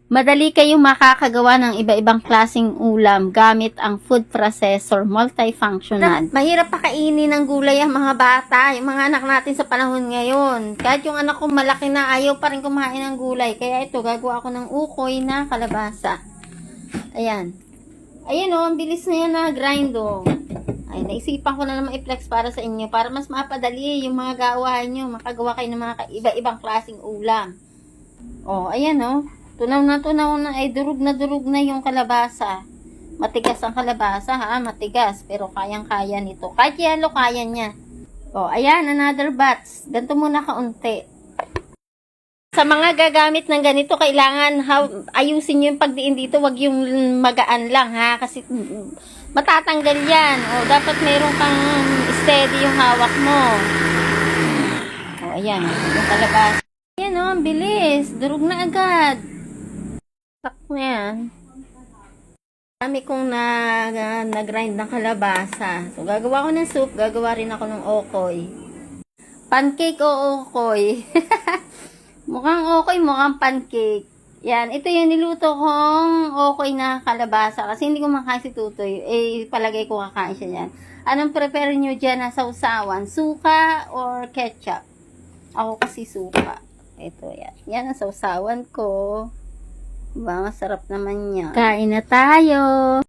Madali kayong makakagawa ng iba-ibang klaseng ulam gamit ang food processor multifunctional. Mahirap pakainin ng gulay ang mga bata, yung mga anak natin sa panahon ngayon. Kahit yung anak ko malaki na, ayaw pa rin kumain ng gulay. Kaya ito, gagawa ako ng ukoy na kalabasa. Ayan. Ayan o, ang bilis na yan na grind o. Ay, naisipan ko na naman i-flex para sa inyo. Para mas mapadali yung mga gawain nyo. Makagawa kayo ng mga iba-ibang klaseng ulam. O, ayan o. Tunaw na ay durug na yung kalabasa. Matigas ang kalabasa ha, matigas. Pero kayang-kaya nito. Kahit yelo, kaya niya. O, ayan, another batch. Ganito muna kaunti. Sa mga gagamit ng ganito, kailangan ayusin nyo yung pagdiin dito. Wag yung magaan lang ha. Kasi matatanggal yan. O, dapat mayroon kang steady yung hawak mo. O, ayan. Yung kalabasa. Ayan o, ang bilis. Durug na agad. Sakto yan. Dami kong nag-grind ng kalabasa. So, gagawa ko ng soup. Gagawa rin ako ng okoy. Pancake o okoy. Mukhang okoy, mukhang pancake. Yan. Ito yung niluto kong okoy na kalabasa. Kasi hindi ko makain si Tutoy. Palagay ko kakain siya yan. Anong prepare nyo dyan na sausawan? Suka or ketchup? Ako kasi suka. Ito yan. Yan ang sausawan ko. Diba? Masarap naman yan. Kain na tayo!